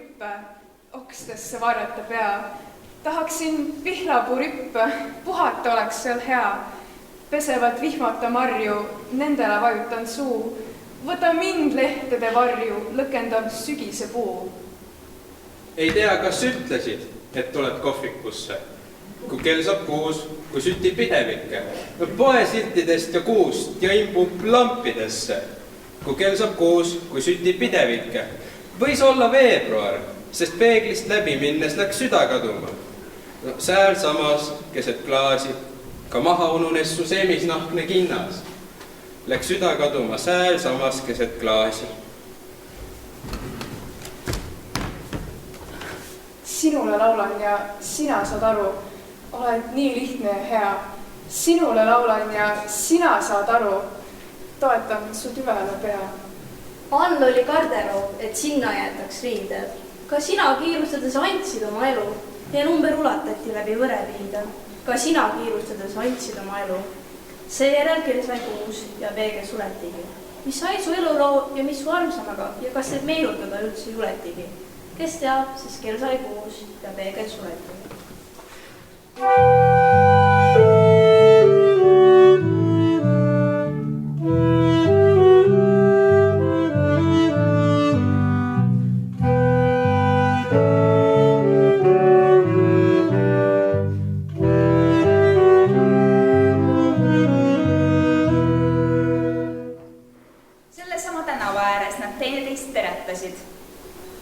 rüppe, okstesse varjata pea. Tahaksin pihlapuu rüppe, puhata oleks seal hea. Pesevad vihmata marju, nendele vajutan suu. Võta mind lehtede varju, lõkendav sügise puu. Ei tea, kas ütlesid, et tuled kohvikusse, kui kell saab 6, kui sütib pidevikke. Poe siltidest ja kuust ja imbub lampidesse. Kui kell saab 6, kui sütib pidevikke. Võis olla veebruar, sest peeglist läbi minnes läks süda kaduma. Sääl samas keset klaasi, ka maha ununes su semisnahkne kinnas. Läks süda kaduma sääl samas keset klaasi. Sinule laulan ja sina saad aru, oled nii lihtne ja hea. Sinule laulan ja sina saad aru, toetan su tüvele pea. All oli garderoob, et sinna jäetaks riided. Ka sina kiirustades andsid oma elu ja number ulatati läbi võrepiida. Ka sina kiirustades andsid oma elu. Seejärel kell sai 6 ja peegel suletigi. Mis sai su eluloo ja mis su armsamaga ja kas need meenutada üldse juletigi? Kes teab, siis kell sai 6 ja peegel suletigi.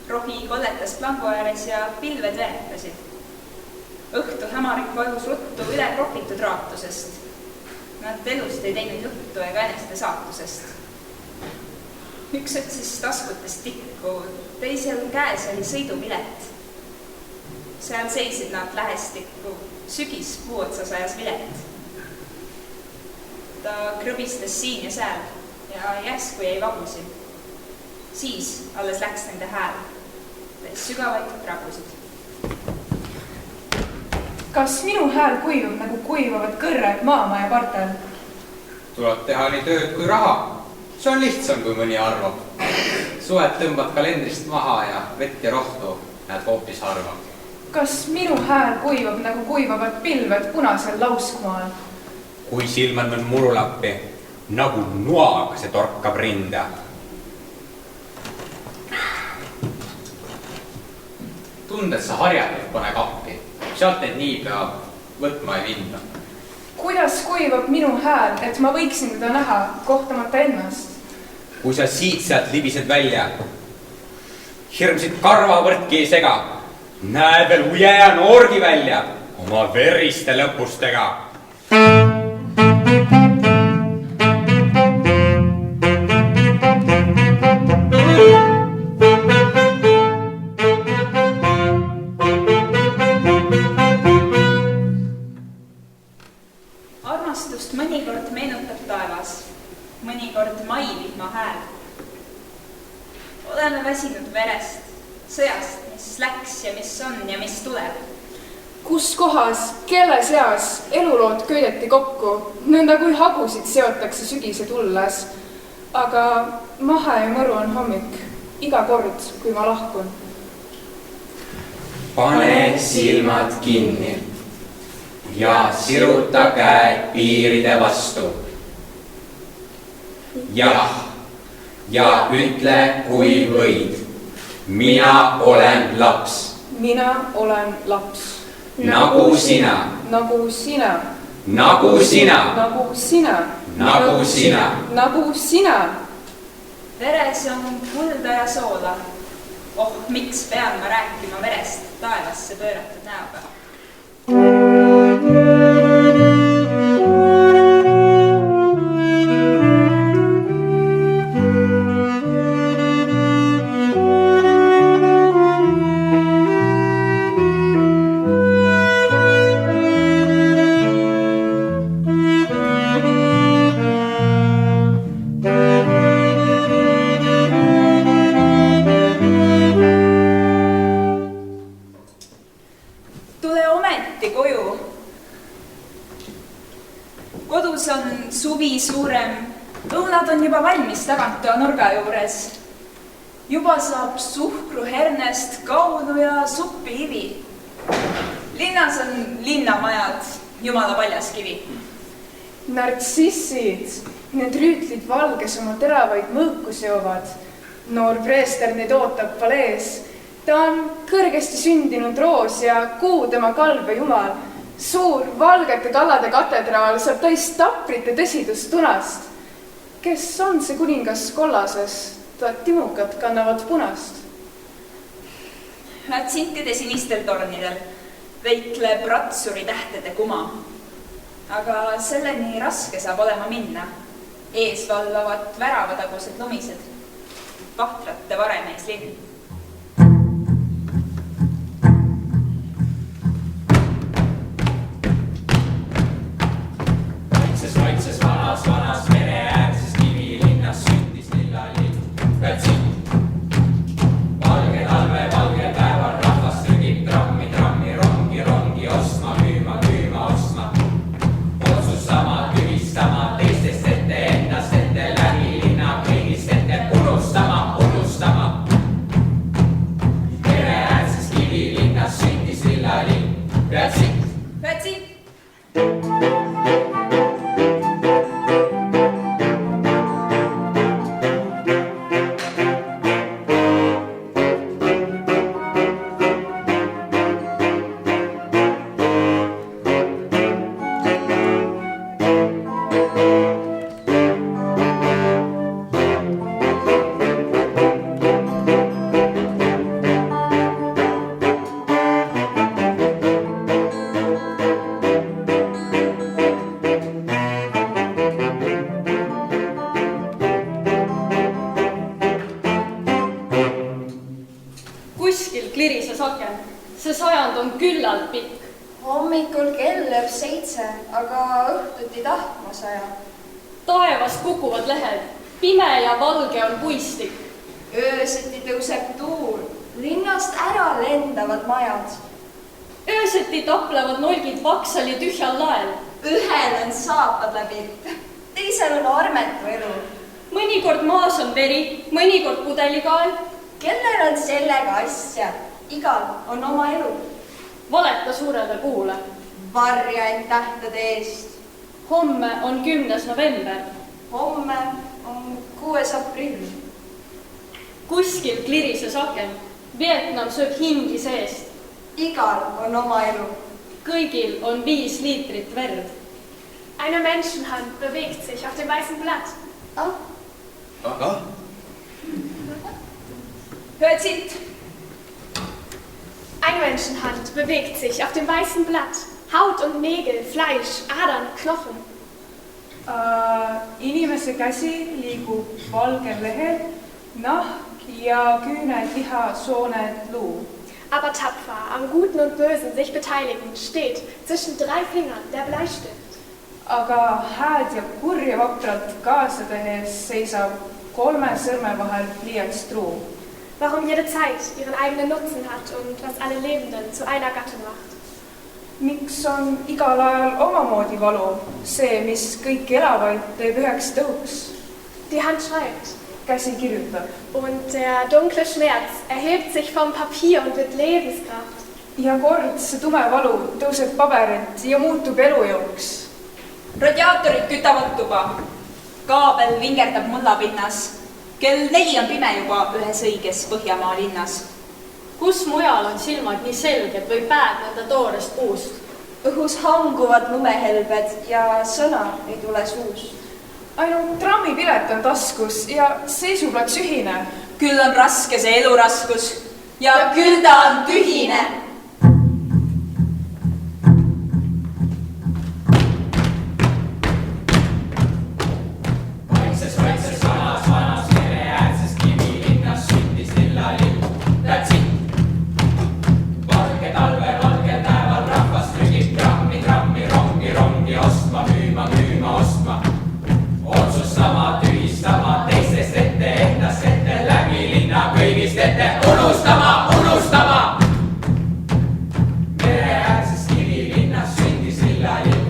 Rohi kolletas plangu ääres ja pilved veretasid. Õhtu hämarik vajus ruttu üle kropitud raatusest. Nad elust ei teinud juttu ega eneste saatusest. Üks otsis taskutest tikku, teisel käes oli sõidupilet. Seal seisid nad lähestikku, sügis puu otsas ajas vilet. Ta krõbistas siin ja sääl ja järsku jäi vabusi. Siis alles läks nende hääl. Sügavaid ragusid. Kas minu hääl kuivab nagu kuivavad kõrred Maamaa ja partel? Tuleb teha nii tööd kui raha. See on lihtsam, kui mõni arvab. Sued tõmbad kalendrist maha ja vett ja rohtu näed hoopis harva. Kas minu hääl kuivab nagu kuivavad pilved punasel lauskmaal? Kui silmad on murulappi, nagu nuaga see torkab rinda. Tunded sa harjatult pane kappi. Sealt neid niipea võtma ei minna. Kuidas kuivab minu hääl, et ma võiksin teda näha kohtamata ennast? Kui sa siit-sealt libised välja, hirmsid karvavõrdki ei sega, näed veel ujäja noorgi välja oma veriste lõpustega. Armastust mõnikord meenutab taevas, mõnikord maivihma hääl. Oleme väsinud verest, sõjast, mis läks ja mis on ja mis tuleb. Kus kohas, kelle seas elulood köideti kokku, nõnda kui hagusid seotakse sügise tulles. Aga mahe ja mõru on hommik, iga kord, kui ma lahkun. Pane silmad kinni ja siruta käed piiride vastu. Jah, ja ütle, kui võid. Mina olen laps. Mina olen laps. Nagu sina. Nagu sina. Nagu sina. Nagu sina. Nagu sina. Nagu sina. Veres on kulda ja soola. Oh, miks pean ma rääkima verest taevasse pööratud näoga? Suvi suurem, õunad on juba valmis tagant toa nurga juures. juba saab suhkru hernest, kaunu ja suppi ivi. Linnas on linnamajad, jumala paljas kivi. Nartsissid, need rüütlid valges oma teravaid mõõku seovad. Noor preester neid ootab palees. Ta on kõrgesti sündinud roos ja kuu tema kalbe jumal. Suur valgete kallade katedraal saab täis taprite tõsidust tunast. Kes on see kuningas kollases? Ta timukad kannavad punast. Nad sintide sinistel tornidel veikleb ratsuri tähtede kuma. Aga selleni raske saab olema minna. Ees valvavad väravatagused lumised. Vahtrate varemeis linn. Vaikses vanas mere äärses kivilinnas sündis lillalill. Siit valge talve, valge päeval rahvas trügib trammi, rongi ostma, müüma ostma. Otsustama, tühistama, teistest ette, endast ette, lähilinna kõigist ette, unustama. Mere äärses kivilinnas sündis lillalill. Siit. Kuskil klirises aken. See sajand on küllalt pikk. Hommikul kell lööb 7, aga õhtuti tahtma saja. Taevast kukuvad lehed. Pime ja valge on puistik. Ööseti tõuseb tuul. Linnast ära lendavad majad. Ööseti taplevad nolgid paksal ja tühjal lael. Ühel on saapad läbi, teisel on armetu elu. Mõnikord maas on veri, mõnikord pudelikael. Kellel on sellega asja? Igal on oma elu. Valeta suurele puule. Varja end tähtede eest. Homme on 10. november. Homme on 6. aprill. Kuskil klirises aken. Vietnam sööb hingi seest. Igal on oma elu. Kõigil on 5 liitrit verd. Eine Menschenhand bewegt sich auf dem weißen Blatt. Hört siit. Eine Menschenhand bewegt sich auf dem weißen Blatt. Haut und Nägel, Fleisch, Adern, Knochen. Inimese käsi liigub valgel lehel, nahk ja küüned, liha, sooned, luu. Aber tapfer, am Guten und Bösen sich beteiligend, steht zwischen 3 Fingern der Bleistift. Aga hääd ja kurja vapralt kaasa tehes seisab 3 sõrme vahel pliiats truu. Warum jede Zeit ihren eigenen Nutzen hat und was alle Lebenden zu einer Gattung macht. Miks on igal ajal omamoodi valu, see, mis kõik elavaid teeb üheks tõuks? Die Hand schreibt. Käsi kirjutab. Und der dunkle Schmerz erhebt sich vom Papier und wird Lebenskraft. Ja kord see tume valu tõuseb paberilt ja muutub elujõuks. Radiaatorid kütavad tuba. Kaabel vingerdab mullapinnas. Kell 4 on pime juba ühes õiges Põhjamaa linnas. Kus mujal on silmad nii selged või pääd nende toorest puust? Õhus hanguvad lumehelbed ja sõna ei tule suust. Ainult trammipilet on taskus ja seisuplats ühine. Küll on raske see eluraskus ja küll ta on tühine. Vaikses vanas mere äärses kivilinnas sündis lillalill. Valge talve, valge päeval rahvas trügib trammi, rongi ostma, müüma ostma. Otsustama, tühistama, teistest ette, endast ette, läbi linna kõigist ette, unustama. Mere äärses kivilinnas sündis lillalill.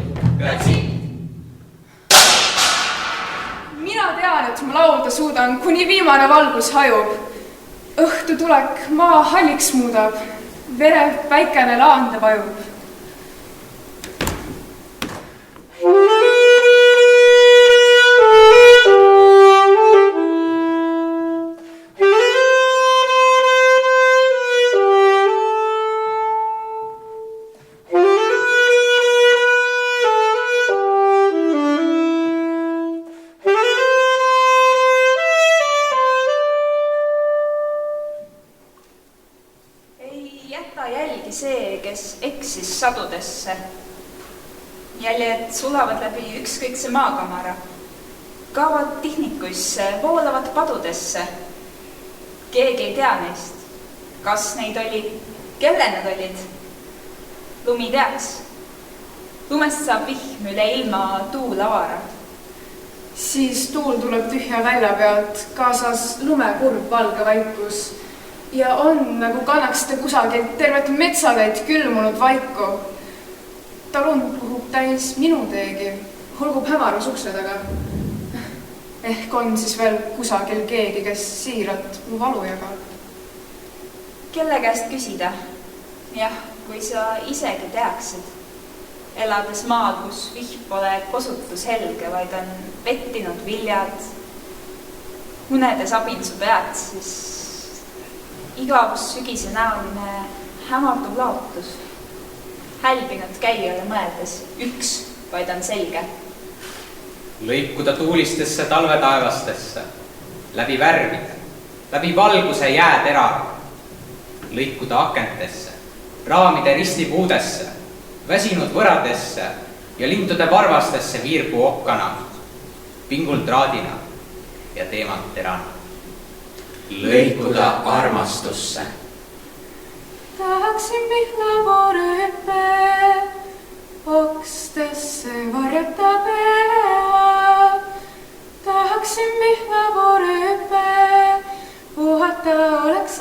Mina tean, et ma laulda suudan, kuni viimane valgus hajub. õhtutulek maa halliks muudab, verev päikene laande vajub. Eksis sadudesse. Jäljed sulavad läbi ükskõikse maakamara. Kaavad tihnikuisse, voolavad padudesse. Keegi ei tea neist. Kas neid olid, kelle nad olid? Lumi teaks. Lumest saab vihm üle ilma tuul avara. Siis tuul tuleb tühja välja pealt, kaasas lumekurb valge vaikus. Ja on, nagu kannaks ta kusagilt tervet metsatäit külmunud vaiku. Talund puhub täis minu teegi, hulgub hämarus ukse taga. Ehk on siis veel kusagil keegi, kes siiralt mu valu jagab. Kelle käest küsida? Jah, kui sa isegi teaksid. Elades maal, kus vihm pole kosutus helge, vaid on vettinud viljad. Unedes abinsu pead, siis igavus sügise näoline hämarduv laotus. Hälbinud käijale mõeldes üks, vaid on selge. Lõikuda tuulistesse talvetaevastesse, läbi värvide, läbi valguse jääteraga. Lõikuda akentesse, raamide ristipuudesse, väsinud võradesse ja lindude varvastesse viirgu okkana, pingul traadina ja teemant terana. Lõikuda armastusse. Tahaksin pihlavoorüpe, okstesse varjata pea. Tahaksin pihlavoorüpe, puhata oleks